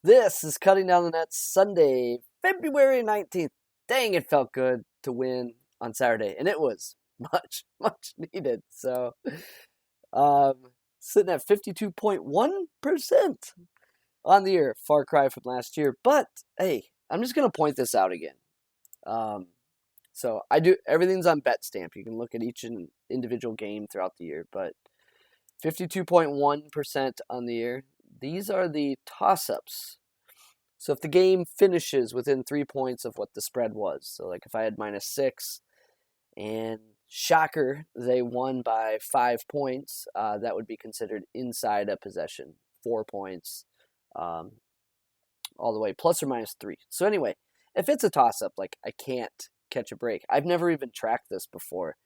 This is Cutting Down the Net Sunday, February 19th. Dang, it felt good to win on Saturday, and it was much needed. So, um, sitting at 52.1% on the year, far cry from last year. But hey, I'm just going to point this out again. So I do everything's on BetStamp. You can look at each individual game throughout the year, but 52.1% on the year. These are the toss-ups. So if the game finishes within 3 points of what the spread was, so like if I had -6 and shocker, they won by 5 points, that would be considered inside a possession, 4 points, all the way, plus or -3. So anyway, if it's a toss-up, like I can't catch a break. I've never even tracked this before.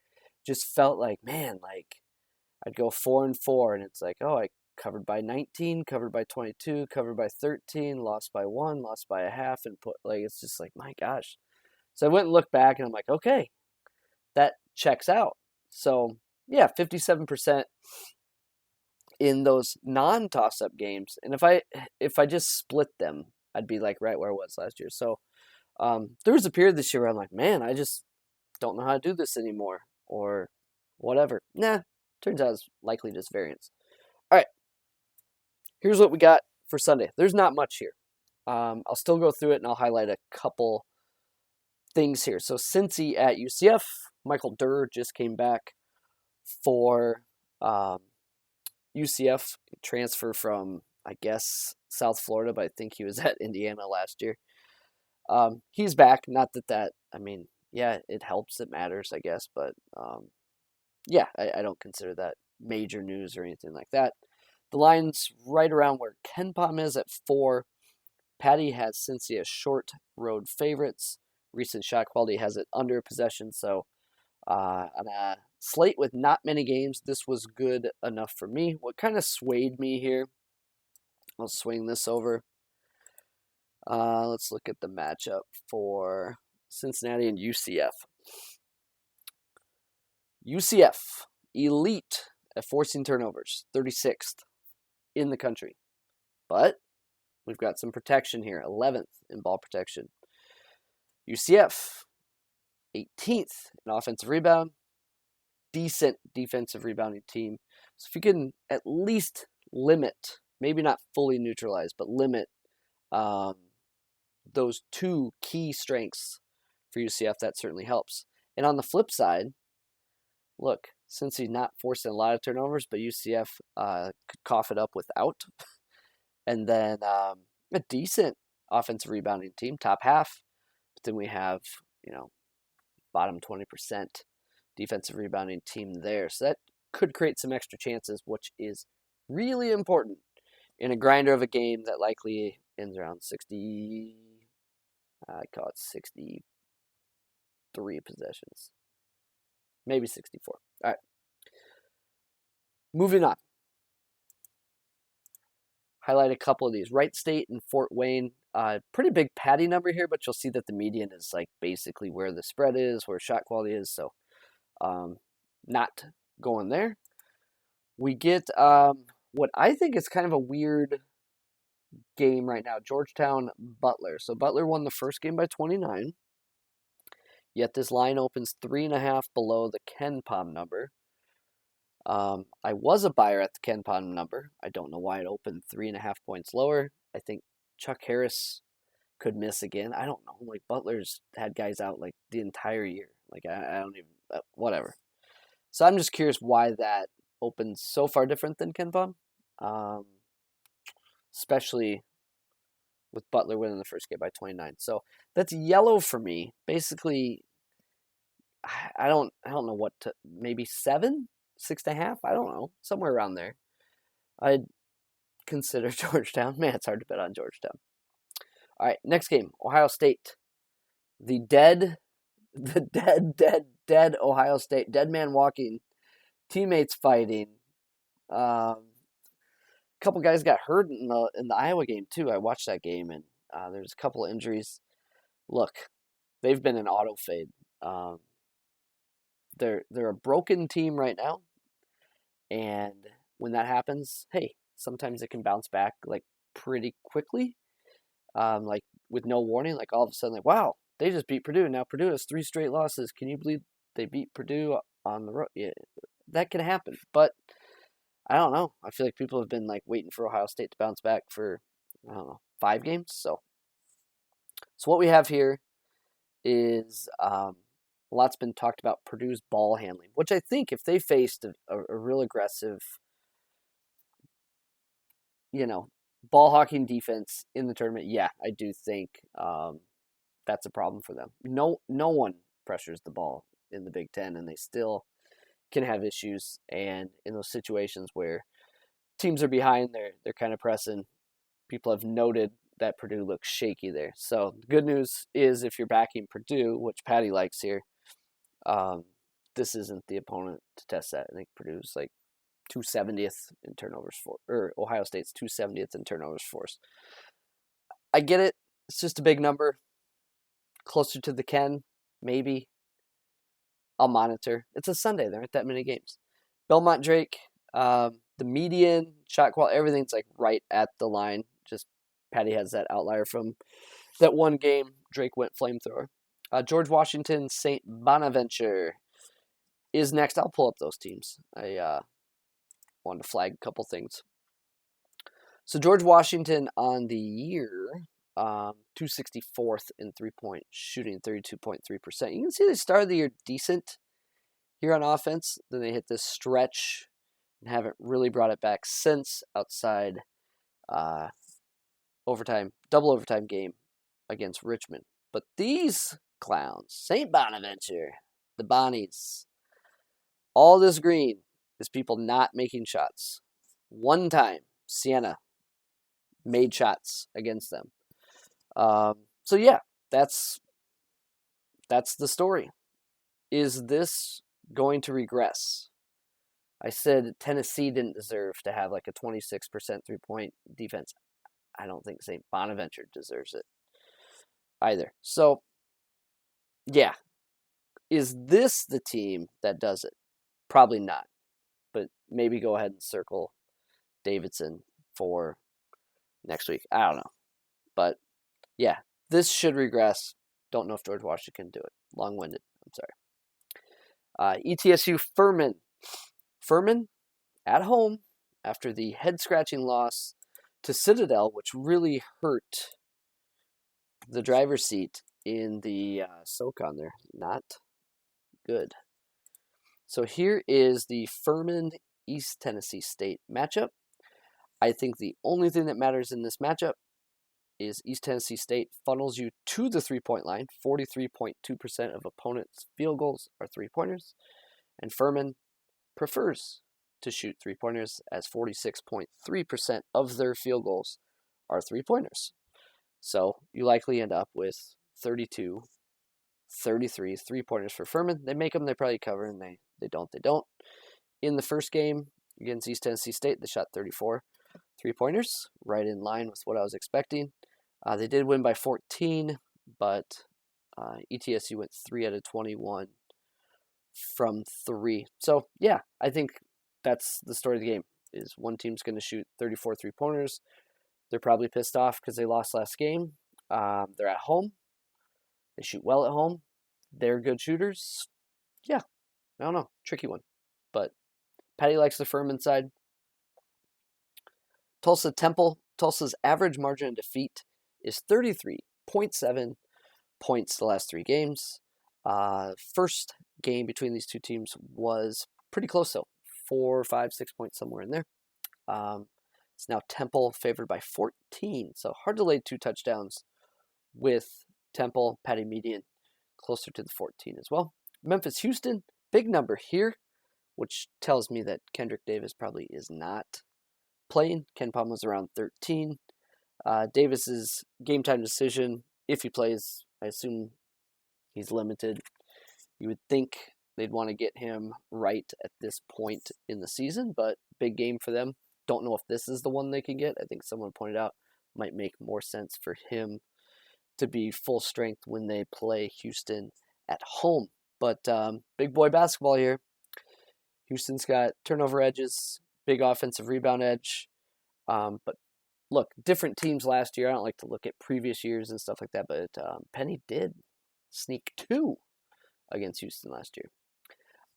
Just felt like, man, like I'd go 4-4, and it's like, oh, I covered by 19, covered by 22, covered by 13, lost by 1, lost by a half, and put like it's just like, my gosh. So I went and looked back, and I'm like, okay, that checks out. So yeah, 57% in those non-toss-up games, and if I just split them, I'd be like right where I was last year. So there was a period this year where I'm like, man, I just don't know how to do this anymore, or whatever. Nah, turns out it's likely just variance. All right, here's what we got for Sunday. There's not much here. I'll still go through it, and I'll highlight a couple things here. So Cincy at UCF, Michael Durr just came back for UCF, transfer from, I guess, South Florida, but I think he was at Indiana last year. He's back. Not that, I mean, yeah, it helps. It matters, I guess. But, yeah, I don't consider that major news or anything like that. The line's right around where KenPom is at 4. Paddy has Cincy as short road favorites. Recent shot quality has it under possession. So on a slate with not many games, this was good enough for me. What kind of swayed me here, I'll swing this over. Let's look at the matchup for Cincinnati and UCF. UCF, elite at forcing turnovers, 36th in the country. But we've got some protection here, 11th in ball protection. UCF, 18th in offensive rebound, decent defensive rebounding team. So if you can at least limit, maybe not fully neutralize, but limit those two key strengths for UCF, that certainly helps. And on the flip side, look, since he's not forcing a lot of turnovers, but UCF could cough it up without. And then a decent offensive rebounding team, top half. But then we have, bottom 20% defensive rebounding team there. So that could create some extra chances, which is really important in a grinder of a game that likely ends around 60, I call it 63 possessions. Maybe 64. All right. Moving on. Highlight a couple of these. Wright State and Fort Wayne. Pretty big Paddy number here, but you'll see that the median is like basically where the spread is, where shot quality is. So not going there. We get what I think is kind of a weird game right now. Georgetown, Butler. So Butler won the first game by 29. Yet this line opens 3.5 below the KenPom number. I was a buyer at the KenPom number. I don't know why it opened 3.5 points lower. I think Chuck Harris could miss again. I don't know. Like Butler's had guys out like the entire year. Like I don't even whatever. So I'm just curious why that opens so far different than KenPom, especially with Butler winning the first game by 29. So that's yellow for me. Basically, I don't know what to, maybe 7, 6.5. I don't know, somewhere around there. I'd consider Georgetown. Man, it's hard to bet on Georgetown. All right, next game, Ohio State. The dead Ohio State. Dead man walking. Teammates fighting. A couple guys got hurt in the Iowa game too. I watched that game, and there's a couple of injuries. Look, they've been an auto fade. They're a broken team right now, and when that happens, hey, sometimes it can bounce back like pretty quickly. like with no warning, like all of a sudden, like, wow, they just beat Purdue. Now Purdue has 3 straight losses. Can you believe they beat Purdue on the road? Yeah, that can happen. But I don't know. I feel like people have been like waiting for Ohio State to bounce back for, I don't know, 5 games. So what we have here is a lot's been talked about Purdue's ball handling, which I think if they faced a real aggressive, ball hawking defense in the tournament, yeah, I do think that's a problem for them. No one pressures the ball in the Big Ten, and they still can have issues. And in those situations where teams are behind, they're kind of pressing. People have noted that Purdue looks shaky there. So the good news is if you're backing Purdue, which Paddy likes here, this isn't the opponent to test that. I think Purdue's like 270th in turnovers for, or Ohio State's 270th in turnovers forced. I get it. It's just a big number. Closer to the Ken, maybe. I'll monitor. It's a Sunday. There aren't that many games. Belmont Drake, the median, shot quality, everything's like right at the line. Just Paddy has that outlier from that one game. Drake went flamethrower. George Washington, St. Bonaventure is next. I'll pull up those teams. I wanted to flag a couple things. So George Washington on the year, 264th in 3-point shooting, 32.3%. You can see they started the year decent here on offense. Then they hit this stretch and haven't really brought it back since outside double overtime game against Richmond. But these clowns, St. Bonaventure, the Bonnies, all this green is people not making shots. One time, Siena made shots against them. So yeah, that's the story. Is this going to regress? I said Tennessee didn't deserve to have like a 26% 3-point defense. I don't think St. Bonaventure deserves it either. So yeah, is this the team that does it? Probably not. But maybe go ahead and circle Davidson for next week. I don't know. But yeah, this should regress. Don't know if George Washington can do it. Long-winded. I'm sorry. ETSU Furman. Furman at home after the head-scratching loss to Citadel, which really hurt the driver's seat in the SoCon there. Not good. So here is the Furman East Tennessee State matchup. I think the only thing that matters in this matchup is East Tennessee State funnels you to the 3-point line. 43.2% of opponents' field goals are 3-pointers. And Furman prefers to shoot 3-pointers as 46.3% of their field goals are 3-pointers. So you likely end up with 32, 33 3-pointers for Furman. They make them, they probably cover, and they don't. In the first game against East Tennessee State, they shot 34 3-pointers, right in line with what I was expecting. They did win by 14, but ETSU went 3 out of 21 from 3. So, yeah, I think that's the story of the game, is one team's going to shoot 34 3-pointers. They're probably pissed off because they lost last game. They're at home. They shoot well at home. They're good shooters. Yeah, I don't know. Tricky one. But Paddy likes the Furman side. Tulsa Temple. Tulsa's average margin of defeat is 33.7 points the last 3 games. First game between these two teams was pretty close, though. 4, 5, 6 points, somewhere in there. It's now Temple favored by 14. So hard to lay 2 touchdowns with Temple. Paddy median closer to the 14 as well. Memphis Houston, big number here, which tells me that Kendrick Davis probably is not playing. KenPom was around 13. Davis's game time decision, if he plays, I assume he's limited. You would think they'd want to get him right at this point in the season, but big game for them. Don't know if this is the one they can get. I think someone pointed out might make more sense for him to be full strength when they play Houston at home. But big boy basketball here. Houston's got turnover edges, big offensive rebound edge, but look, different teams last year. I don't like to look at previous years and stuff like that, but Penny did sneak 2 against Houston last year.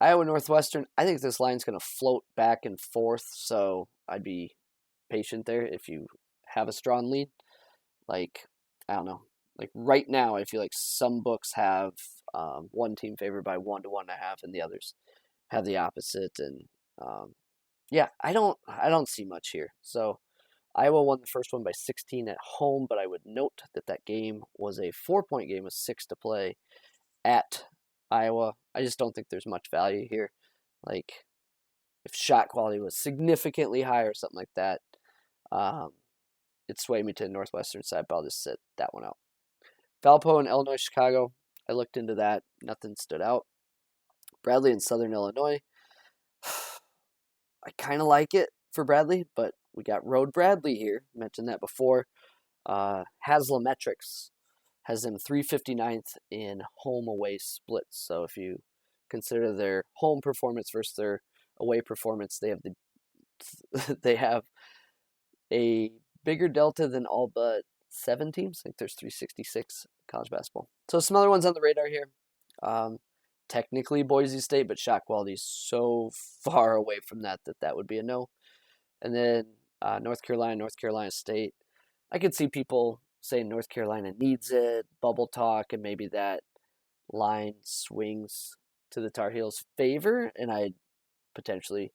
Iowa Northwestern, I think this line's going to float back and forth, so I'd be patient there if you have a strong lead. Like, I don't know. Like right now, I feel like some books have one team favored by 1 to 1.5, and the others have the opposite. And yeah, I don't see much here. So Iowa won the first one by 16 at home, but I would note that that game was a 4-point game with 6 to play at Iowa. I just don't think there's much value here. Like if shot quality was significantly higher or something like that, it swayed me to the Northwestern side, but I'll just sit that one out. Valpo and Illinois Chicago, I looked into that. Nothing stood out. Bradley and Southern Illinois, I kind of like it for Bradley, but we got Road Bradley here. Mentioned that before. Haslametrics has them 359th in home-away splits. So if you consider their home performance versus their away performance, they have a bigger delta than all but 7 teams. I think there's 366 college basketball. So some other ones on the radar here. Technically Boise State, but shot quality is so far away from that would be a no. And then North Carolina State. I could see people saying North Carolina needs it, bubble talk, and maybe that line swings to the Tar Heels' favor, and I'd potentially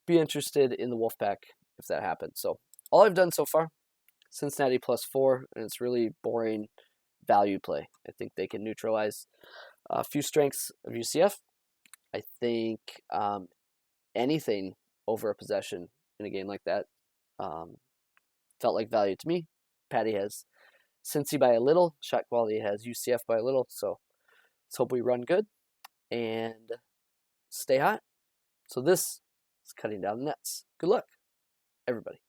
be interested in the Wolfpack if that happens. So all I've done so far, Cincinnati +4, and it's really boring value play. I think they can neutralize a few strengths of UCF. I think anything over a possession in a game like that felt like value to me. Paddy has Cincy by a little. Shot quality has UCF by a little. So let's hope we run good and stay hot. So this is Cutting Down the Nets. Good luck, everybody.